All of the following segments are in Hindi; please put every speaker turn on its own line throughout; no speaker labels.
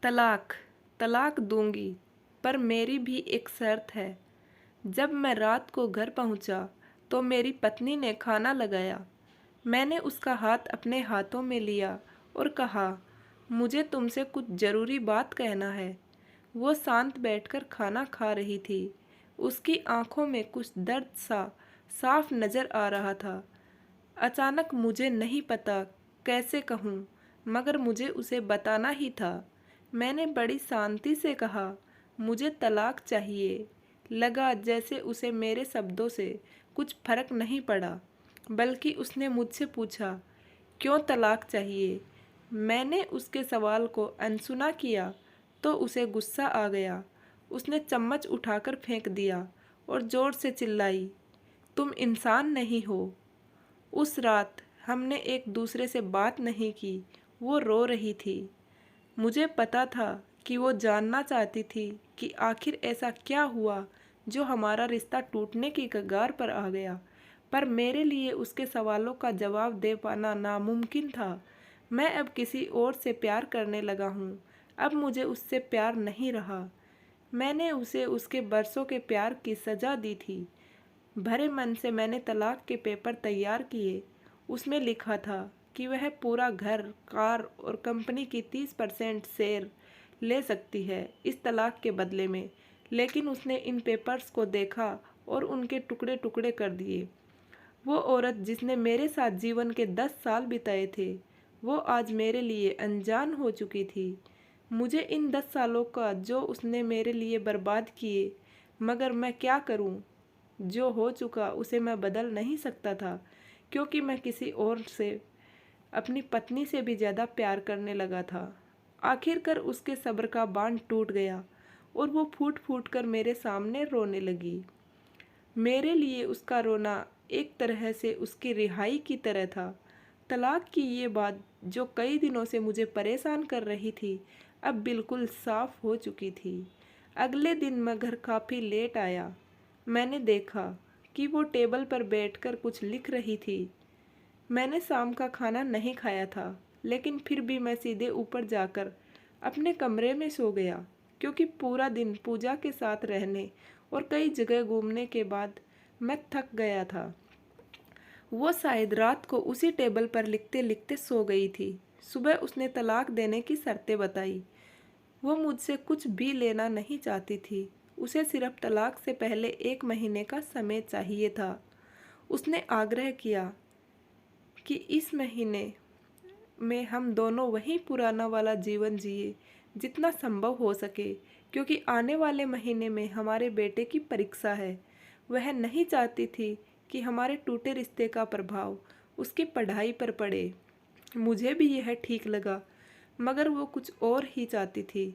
तलाक तलाक दूंगी, पर मेरी भी एक शर्त है। जब मैं रात को घर पहुंचा तो मेरी पत्नी ने खाना लगाया। मैंने उसका हाथ अपने हाथों में लिया और कहा, मुझे तुमसे कुछ ज़रूरी बात कहना है। वो शांत बैठकर खाना खा रही थी। उसकी आंखों में कुछ दर्द सा साफ नज़र आ रहा था। अचानक मुझे नहीं पता कैसे कहूँ, मगर मुझे उसे बताना ही था। मैंने बड़ी शांति से कहा, मुझे तलाक चाहिए। लगा जैसे उसे मेरे शब्दों से कुछ फर्क नहीं पड़ा, बल्कि उसने मुझसे पूछा, क्यों तलाक चाहिए? मैंने उसके सवाल को अनसुना किया तो उसे गुस्सा आ गया। उसने चम्मच उठाकर फेंक दिया और ज़ोर से चिल्लाई, तुम इंसान नहीं हो। उस रात हमने एक दूसरे से बात नहीं की। वो रो रही थी। मुझे पता था कि वो जानना चाहती थी कि आखिर ऐसा क्या हुआ जो हमारा रिश्ता टूटने की कगार पर आ गया, पर मेरे लिए उसके सवालों का जवाब दे पाना नामुमकिन था। मैं अब किसी और से प्यार करने लगा हूँ। अब मुझे उससे प्यार नहीं रहा। मैंने उसे उसके बरसों के प्यार की सज़ा दी थी। भरे मन से मैंने तलाक के पेपर तैयार किए। उसमें लिखा था कि वह पूरा घर, कार और कंपनी की 30% शेयर ले सकती है इस तलाक के बदले में। लेकिन उसने इन पेपर्स को देखा और उनके टुकड़े टुकड़े कर दिए। वो औरत जिसने मेरे साथ जीवन के 10 साल बिताए थे, वो आज मेरे लिए अनजान हो चुकी थी। मुझे इन 10 सालों का जो उसने मेरे लिए बर्बाद किए, मगर मैं क्या करूं? जो हो चुका उसे मैं बदल नहीं सकता था, क्योंकि मैं किसी और से, अपनी पत्नी से भी ज़्यादा प्यार करने लगा था। आखिरकार उसके सब्र का बांध टूट गया और वो फूट फूट कर मेरे सामने रोने लगी। मेरे लिए उसका रोना एक तरह से उसकी रिहाई की तरह था। तलाक की ये बात जो कई दिनों से मुझे परेशान कर रही थी, अब बिल्कुल साफ हो चुकी थी। अगले दिन मैं घर काफ़ी लेट आया। मैंने देखा कि वो टेबल पर बैठकर कुछ लिख रही थी। मैंने शाम का खाना नहीं खाया था, लेकिन फिर भी मैं सीधे ऊपर जाकर अपने कमरे में सो गया, क्योंकि पूरा दिन पूजा के साथ रहने और कई जगह घूमने के बाद मैं थक गया था। वो शायद रात को उसी टेबल पर लिखते लिखते सो गई थी। सुबह उसने तलाक देने की शर्तें बताई। वो मुझसे कुछ भी लेना नहीं चाहती थी। उसे सिर्फ तलाक से पहले 1 महीने का समय चाहिए था। उसने आग्रह किया कि इस महीने में हम दोनों वही पुराना वाला जीवन जिए जितना संभव हो सके, क्योंकि आने वाले महीने में हमारे बेटे की परीक्षा है। वह नहीं चाहती थी कि हमारे टूटे रिश्ते का प्रभाव उसकी पढ़ाई पर पड़े। मुझे भी यह ठीक लगा, मगर वो कुछ और ही चाहती थी।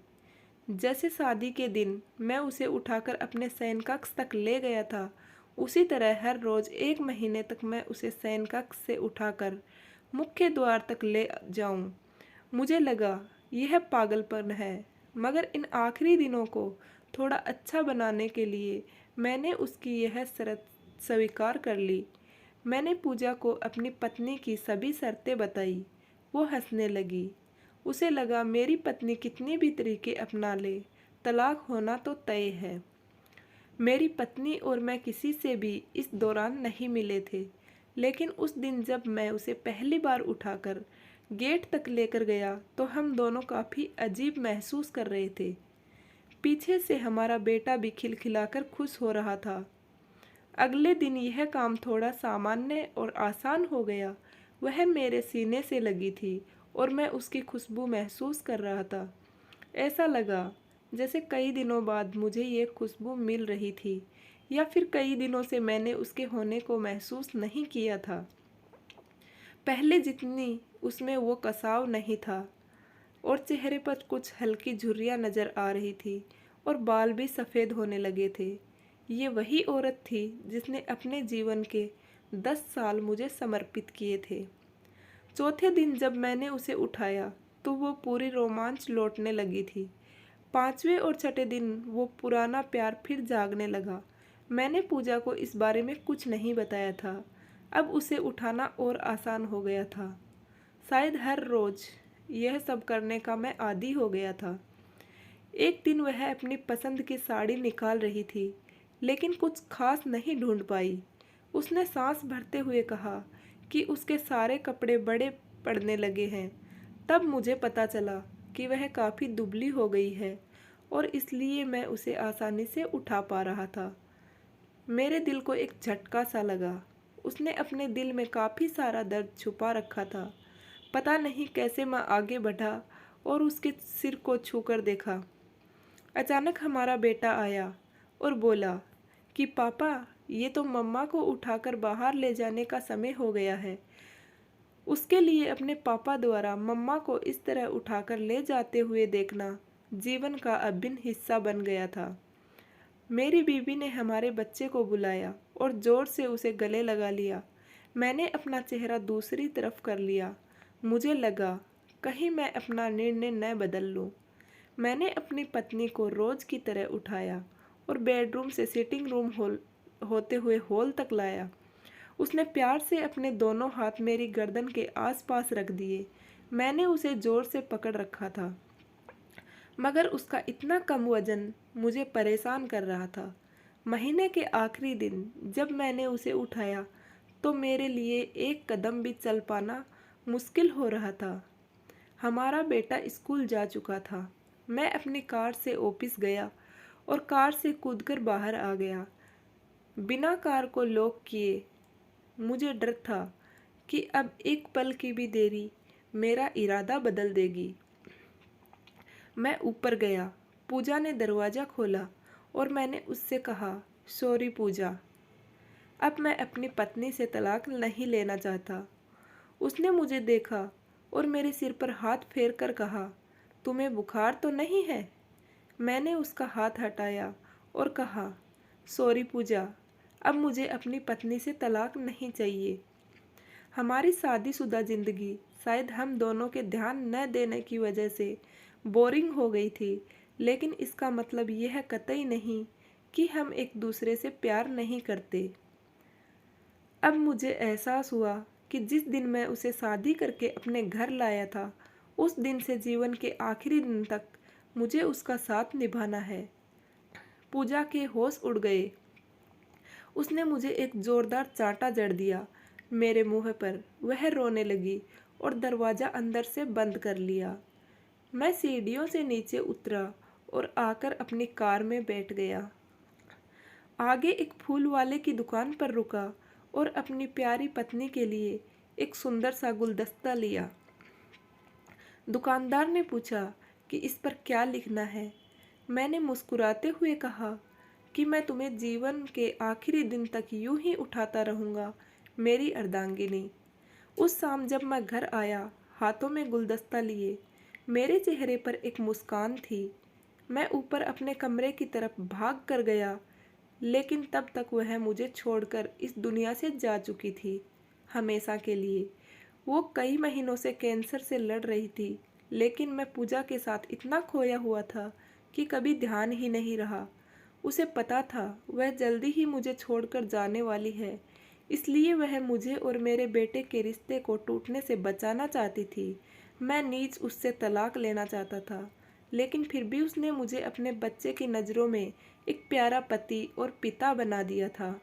जैसे शादी के दिन मैं उसे उठाकर अपने शयन कक्ष तक ले गया था, उसी तरह हर रोज़ 1 महीने तक मैं उसे शयन कक्ष से उठाकर मुख्य द्वार तक ले जाऊं। मुझे लगा यह पागलपन है, मगर इन आखिरी दिनों को थोड़ा अच्छा बनाने के लिए मैंने उसकी यह शर्त स्वीकार कर ली। मैंने पूजा को अपनी पत्नी की सभी शर्तें बताई। वो हंसने लगी। उसे लगा मेरी पत्नी कितनी भी तरीके अपना ले, तलाक होना तो तय है। मेरी पत्नी और मैं किसी से भी इस दौरान नहीं मिले थे, लेकिन उस दिन जब मैं उसे पहली बार उठाकर गेट तक लेकर गया तो हम दोनों काफ़ी अजीब महसूस कर रहे थे। पीछे से हमारा बेटा भी खिलखिलाकर खुश हो रहा था। अगले दिन यह काम थोड़ा सामान्य और आसान हो गया। वह मेरे सीने से लगी थी और मैं उसकी खुशबू महसूस कर रहा था। ऐसा लगा जैसे कई दिनों बाद मुझे ये खुशबू मिल रही थी, या फिर कई दिनों से मैंने उसके होने को महसूस नहीं किया था। पहले जितनी उसमें वो कसाव नहीं था, और चेहरे पर कुछ हल्की झुर्रियाँ नज़र आ रही थी और बाल भी सफ़ेद होने लगे थे। ये वही औरत थी जिसने अपने जीवन के 10 साल मुझे समर्पित किए थे। चौथे दिन जब मैंने उसे उठाया तो वो पूरी रोमांच लौटने लगी थी। 5वें और छठे दिन वो पुराना प्यार फिर जागने लगा। मैंने पूजा को इस बारे में कुछ नहीं बताया था। अब उसे उठाना और आसान हो गया था। शायद हर रोज़ यह सब करने का मैं आदी हो गया था। एक दिन वह अपनी पसंद की साड़ी निकाल रही थी, लेकिन कुछ खास नहीं ढूंढ पाई। उसने सांस भरते हुए कहा कि उसके सारे कपड़े बड़े पड़ने लगे हैं। तब मुझे पता चला कि वह काफ़ी दुबली हो गई है और इसलिए मैं उसे आसानी से उठा पा रहा था। मेरे दिल को एक झटका सा लगा। उसने अपने दिल में काफ़ी सारा दर्द छुपा रखा था। पता नहीं कैसे मैं आगे बढ़ा और उसके सिर को छूकर देखा। अचानक हमारा बेटा आया और बोला कि पापा, ये तो मम्मा को उठाकर बाहर ले जाने का समय हो गया है। उसके लिए अपने पापा द्वारा मम्मा को इस तरह उठाकर ले जाते हुए देखना जीवन का अभिन्न हिस्सा बन गया था। मेरी बीवी ने हमारे बच्चे को बुलाया और जोर से उसे गले लगा लिया। मैंने अपना चेहरा दूसरी तरफ कर लिया। मुझे लगा कहीं मैं अपना निर्णय न बदल लूं। मैंने अपनी पत्नी को रोज की तरह उठाया और बेडरूम से सिटिंग रूम होते हुए हॉल तक लाया। उसने प्यार से अपने दोनों हाथ मेरी गर्दन के आसपास रख दिए। मैंने उसे जोर से पकड़ रखा था, मगर उसका इतना कम वजन मुझे परेशान कर रहा था। महीने के आखिरी दिन जब मैंने उसे उठाया तो मेरे लिए एक कदम भी चल पाना मुश्किल हो रहा था। हमारा बेटा स्कूल जा चुका था। मैं अपनी कार से ऑफिस गया और कार से कूदकर बाहर आ गया, बिना कार को लॉक किए। मुझे डर था कि अब एक पल की भी देरी मेरा इरादा बदल देगी। मैं ऊपर गया। पूजा ने दरवाज़ा खोला और मैंने उससे कहा, सॉरी पूजा, अब मैं अपनी पत्नी से तलाक नहीं लेना चाहता। उसने मुझे देखा और मेरे सिर पर हाथ फेर कर कहा, तुम्हें बुखार तो नहीं है? मैंने उसका हाथ हटाया और कहा, सॉरी पूजा, अब मुझे अपनी पत्नी से तलाक नहीं चाहिए। हमारी शादीशुदा जिंदगी शायद हम दोनों के ध्यान न देने की वजह से बोरिंग हो गई थी, लेकिन इसका मतलब यह कतई नहीं कि हम एक दूसरे से प्यार नहीं करते। अब मुझे एहसास हुआ कि जिस दिन मैं उसे शादी करके अपने घर लाया था, उस दिन से जीवन के आखिरी दिन तक मुझे उसका साथ निभाना है। पूजा के होश उड़ गए। उसने मुझे एक जोरदार चांटा जड़ दिया मेरे मुंह पर। वह रोने लगी और दरवाज़ा अंदर से बंद कर लिया। मैं सीढ़ियों से नीचे उतरा और आकर अपनी कार में बैठ गया। आगे एक फूल वाले की दुकान पर रुका और अपनी प्यारी पत्नी के लिए एक सुंदर सा गुलदस्ता लिया। दुकानदार ने पूछा कि इस पर क्या लिखना है। मैंने मुस्कुराते हुए कहा कि मैं तुम्हें जीवन के आखिरी दिन तक यूं ही उठाता रहूँगा, मेरी अर्धांगिनी। उस शाम जब मैं घर आया, हाथों में गुलदस्ता लिए, मेरे चेहरे पर एक मुस्कान थी। मैं ऊपर अपने कमरे की तरफ भाग कर गया, लेकिन तब तक वह मुझे छोड़कर इस दुनिया से जा चुकी थी, हमेशा के लिए। वो कई महीनों से कैंसर से लड़ रही थी, लेकिन मैं पूजा के साथ इतना खोया हुआ था कि कभी ध्यान ही नहीं रहा। उसे पता था वह जल्दी ही मुझे छोड़कर जाने वाली है, इसलिए वह मुझे और मेरे बेटे के रिश्ते को टूटने से बचाना चाहती थी। मैं नीच उससे तलाक लेना चाहता था, लेकिन फिर भी उसने मुझे अपने बच्चे की नज़रों में एक प्यारा पति और पिता बना दिया था।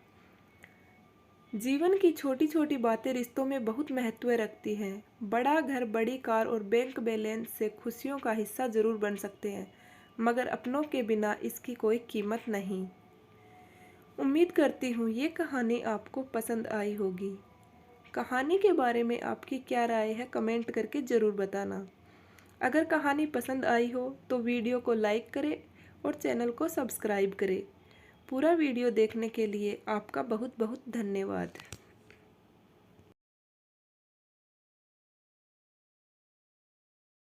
जीवन की छोटी छोटी बातें रिश्तों में बहुत महत्व रखती हैं। बड़ा घर, बड़ी कार और बैंक बैलेंस से खुशियों का हिस्सा जरूर बन सकते हैं, मगर अपनों के बिना इसकी कोई कीमत नहीं। उम्मीद करती हूँ ये कहानी आपको पसंद आई होगी। कहानी के बारे में आपकी क्या राय है, कमेंट करके ज़रूर बताना। अगर कहानी पसंद आई हो तो वीडियो को लाइक करें और चैनल को सब्सक्राइब करें। पूरा वीडियो देखने के लिए आपका बहुत बहुत धन्यवाद।